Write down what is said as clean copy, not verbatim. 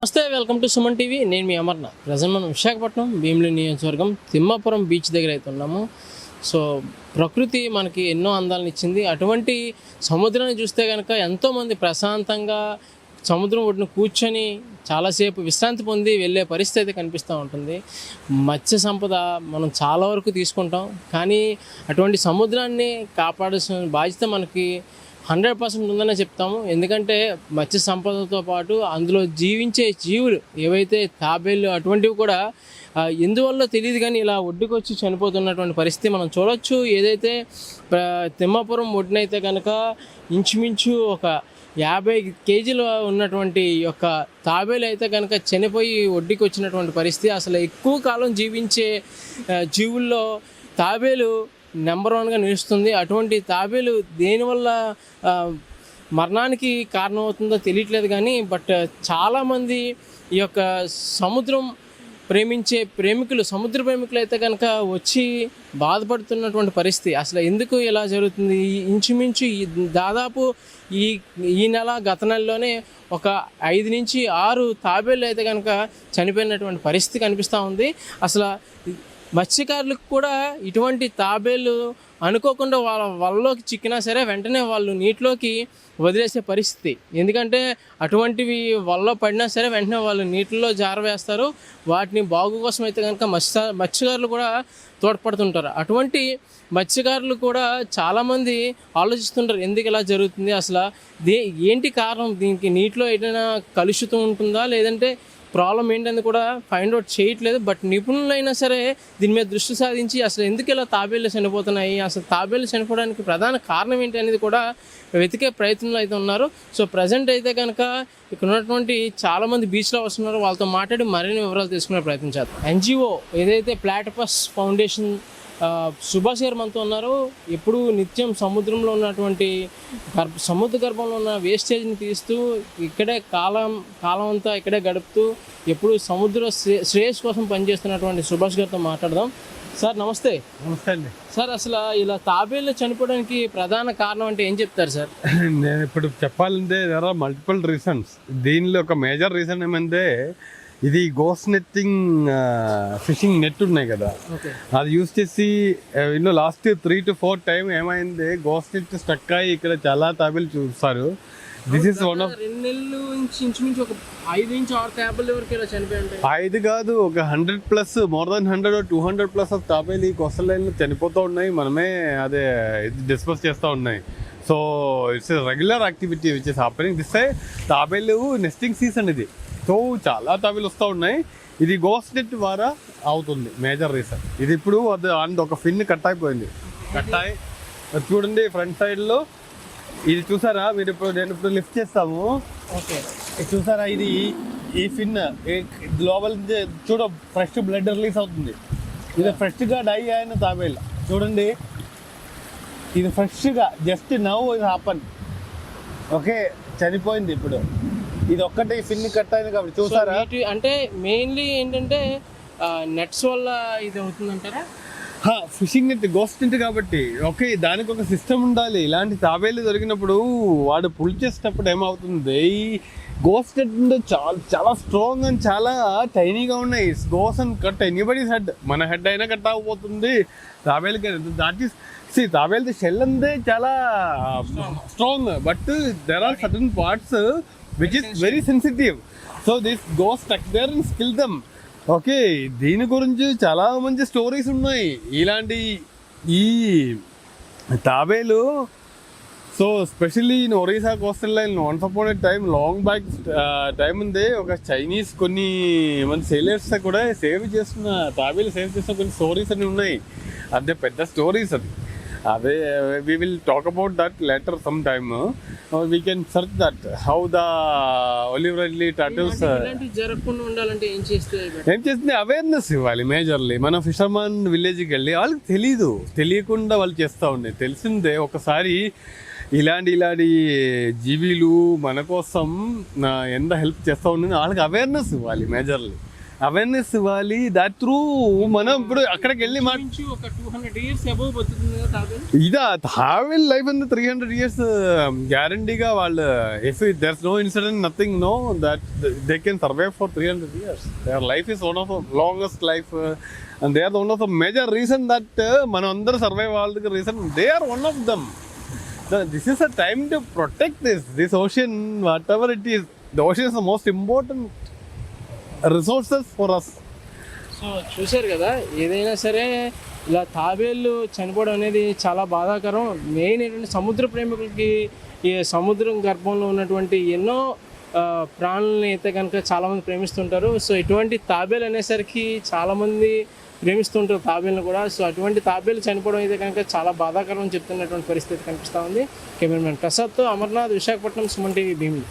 నమస్తే, welcome to Suman TV. నేను మీ Amarnath. Present మనం విశాఖపట్నం భీమిలి నియోజకవర్గం తిమ్మాపురం బీచ్ దగ్గర అయితే ఉన్నాము. సో ప్రకృతి మనకి ఎన్నో అందాలను ఇచ్చింది. అటువంటి సముద్రాన్ని చూస్తే కనుక ఎంతోమంది ప్రశాంతంగా సముద్రం ఒడ్డున కూర్చొని చాలాసేపు విశ్రాంతి పొంది వెళ్ళే పరిస్థితి అయితే కనిపిస్తూ ఉంటుంది. మత్స్య సంపద మనం చాలా వరకు తీసుకుంటాం, కానీ అటువంటి సముద్రాన్ని కాపాడాల్సిన బాధ్యత మనకి 100% ఉందనే చెప్తాము. ఎందుకంటే మత్స్య సంపదతో పాటు అందులో జీవించే జీవులు ఏవైతే తాబేళ్ళు అటువంటివి కూడా ఎందువల్ల తెలియదు, కానీ ఇలా ఒడ్డుకు వచ్చి చనిపోతున్నటువంటి పరిస్థితి మనం చూడవచ్చు. ఏదైతే తిమ్మాపురం ఒడ్డునైతే కనుక ఇంచుమించు ఒక 50 కేజీలు ఉన్నటువంటి యొక్క తాబేలు అయితే కనుక చనిపోయి ఒడ్డుకి వచ్చినటువంటి పరిస్థితి. అసలు ఎక్కువ కాలం జీవించే జీవుల్లో తాబేలు నెంబర్ 1గా నిలుస్తుంది. అటువంటి తాబేలు దేనివల్ల మరణానికి కారణమవుతుందో తెలియట్లేదు, కానీ చాలామంది ఈ యొక్క సముద్రం ప్రేమించే సముద్ర ప్రేమికులు అయితే కనుక వచ్చి బాధపడుతున్నటువంటి పరిస్థితి. అసలు ఎందుకు ఇలా జరుగుతుంది? ఇంచుమించు దాదాపు ఈ నెల గత నెలలోనే ఒక 5 నుంచి 6 తాబేళ్ళు అయితే కనుక చనిపోయినటువంటి పరిస్థితి కనిపిస్తూ ఉంది. అసలు మత్స్యకారులకు కూడా ఇటువంటి తాబేళ్ళు అనుకోకుండా వాళ్ళ వలలోకి చిక్కినా సరే వెంటనే వాళ్ళు నీటిలోకి వదిలేసే పరిస్థితి. ఎందుకంటే అటువంటివి వలలో పడినా సరే వెంటనే వాళ్ళు నీటిలో జారవేస్తారు. వాటిని బాగు కోసం అయితే కనుక మత్స్యకారులు కూడా తోడ్పడుతుంటారు. అటువంటి మత్స్యకారులు కూడా చాలామంది ఆలోచిస్తుంటారు, ఎందుకు ఇలా జరుగుతుంది, అసలు ఏంటి కారణం, దీనికి నీటిలో ఏదైనా కలుషితం ఉంటుందా లేదంటే ప్రాబ్లం ఏంటని కూడా ఫైండ్ అవుట్ చేయట్లేదు. నిపుణులైనా సరే దీని మీద దృష్టి సాధించి అసలు ఎందుకు ఇలా తాబేళ్ళు చనిపోతున్నాయి, అసలు తాబేళ్ళు చనిపోవడానికి ప్రధాన కారణం ఏంటి అనేది కూడా వెతికే ప్రయత్నంలో అయితే ఉన్నారు. సో ప్రజెంట్ అయితే కనుక ఇక్కడ ఉన్నటువంటి చాలామంది బీచ్లో వస్తున్నారు. వాళ్ళతో మాట్లాడి మరిన్ని వివరాలు తెలుసుకునే ప్రయత్నం చేద్దాం. ఎన్జిఓ ఏదైతే ప్లాటిపస్ ఫౌండేషన్ సుభాష్ గారు మనతో ఉన్నారు. ఎప్పుడు నిత్యం సముద్రంలో ఉన్నటువంటి సముద్ర గర్భంలో ఉన్న వేస్టేజ్ని తీస్తూ ఇక్కడే కాలం అంతా ఇక్కడే గడుపుతూ ఎప్పుడు సముద్ర శ్రేయస్ కోసం పనిచేస్తున్నటువంటి సుభాష్ గారితో మాట్లాడదాం. సార్ నమస్తే. నమస్తే అండి. సార్ అసలు ఇలా తాబేళ్ళు చనిపోవడానికి ప్రధాన కారణం అంటే ఏం చెప్తారు సార్? నేను ఇప్పుడు చెప్పాలంటే దర్ ఆర్ మల్టిపుల్ రీజన్స్. దీనిలో ఒక మేజర్ రీజన్ ఏమంటే ఇది గోస్ట్ నెట్టింగ్ ఫిషింగ్ నెట్ ఉన్నాయి కదా, అది యూస్ చేసి లాస్ట్ 3 to 4 టైం ఏమైంది, గోస్ట్ నెట్ స్టక్ అయ్యి ఇక్కడ చాలా తాబేలు చూస్తారు. దిస్ ఇస్ వన్ ఆఫ్ 2 నెలలు ఇంచుమించు ఒక 5 నుంచి 6 తాబేలు వరకు ఇలా చనిపోయి 5 కాదు, ఒక 100+, మోర్ దాన్ 100 or 200+ ఆఫ్ తాబేలు ఈ కోస్టల్ లైన్లో చనిపోతూ ఉన్నాయి. మనమే అదే డిస్కస్ చేస్తూ ఉన్నాయి. So it's regular activity which is happening this side. తాబేలు నెస్టింగ్ సీజన్ ఇది, సో చాలా తాబేలు వస్తూ ఉన్నాయి. ఇది గోస్ట్ నెట్ ద్వారా అవుతుంది మేజర్ రీజన్. ఇది ఇప్పుడు అది ఒక ఫిన్ కట్ అయిపోయింది. చూడండి ఫ్రంట్ సైడ్లో ఇది చూసారా మీరు? నేను ఇప్పుడు లిఫ్ట్ చేస్తాము. ఓకే, చూసారా ఇది ఈ ఫిన్ గ్లోబల్ చూడ ఫ్రెష్ బ్లడ్ రిలీజ్ అవుతుంది. ఇది ఫ్రెష్గా డై అయిన తాబేలు చూడండి. ఇది ఫ్రెష్గా జస్ట్ నవ్ ఇది హ్యాపన్. ఓకే, చనిపోయింది ఇప్పుడు. ఇది ఒక్కటే ఫిన్ కట్ అయింది కాబట్టి చూసారా. అంటే మెయిన్లీ ఏంటంటే నెట్స్ వల్ల ఇది అవుతుందంటారా? ఫిషింగ్ నెట్, గోస్ట్ నెట్ కాబట్టి. ఓకే, దానికి ఒక సిస్టమ్ ఉండాలి. ఇలాంటి తాబేలు దొరికినప్పుడు వాడు పుల్ చేసేటప్పుడు ఏమవుతుంది, ఈ గోస్ట్ నెట్ చాలా చాలా స్ట్రాంగ్ అండ్ చాలా టైనీగా ఉన్నాయి. Goes and cut anybody's head, మన హెడ్ అయినా కట్ అవ్వబోతుంది తాబేలుకి. దాట్ ఈస్ తాబేలు షెల్ అంతే చాలా strong, but there are certain parts which is very sensitive, so this goes stuck there and kill them. Okay, దీని గురించి చాలా మంచి స్టోరీస్ ఉన్నాయి ఇలాంటి ఈ తాబేలు. So specially in Orissa coastal line once upon a time long back time ఉంది, ఒక చైనీస్ కొన్ని మంది సేలర్స్ కూడా సేవ్ చేస్తున్న తాబేలు సేవ్ చేస్తున్న కొన్ని స్టోరీస్ అన్ని ఉన్నాయి. అదే పెద్ద స్టోరీస్ అదే we will talk about that later sometime. We can search that how the olive ridley turtles జరగకుండా ఉండాలంటే ఏం చేస్తుంది, అవేర్నెస్ ఇవ్వాలి మేజర్లీ. మన ఫిషర్మన్ విలేజ్కి వెళ్ళి వాళ్ళకి తెలియకుండా వాళ్ళు చేస్తూ ఉన్నాయి. తెలిసిందే ఒకసారి ఇలాంటి జీవీలు మన కోసం ఎంత హెల్ప్ చేస్తూ ఉన్నాయి, వాళ్ళకి అవేర్నెస్ ఇవ్వాలి మేజర్లీ. అవేర్నెస్ ఇవ్వాలి. దాట్ త్రూ మనం ఇప్పుడు అక్కడికి వెళ్ళి నుంచి ఒక 200 years అబౌవ్ బతుకుతుంది కదా తాబేలు. ఇదా తాబేల్ లైఫ్ అంతా 300 years గ్యారంటీగా వాళ్ళు if there's no incident nothing no that they can survive for 300 years. Their life is one of longest life and they are one of the major reason that మనం అందరూ survive అవ్వాలి reason they are one of them. This is a time to protect this ocean, whatever it is. The ocean is the most important resources for us. So చూశారు కదా, ఏదైనా సరే ఇలా తాబేళ్ళు చనిపోవడం అనేది చాలా బాధాకరం. మెయిన్ ఏంటంటే సముద్ర ప్రేమికులకి ఈ సముద్రం గర్భంలో ఉన్నటువంటి ఎన్నో ప్రాణులని అయితే కనుక చాలామంది ప్రేమిస్తుంటారు. సో ఇటువంటి తాబేలు అనేసరికి చాలామంది ప్రేమిస్తుంటారు తాబేలను కూడా. సో అటువంటి తాబేలు చనిపోవడం అయితే కనుక చాలా బాధాకరం అని చెప్తున్నటువంటి పరిస్థితి కనిపిస్తూ ఉంది. కెమెరామెన్ ప్రసాద్తో అమర్నాథ్, విశాఖపట్నం, సుమన్ టీవీ, భీమిలి.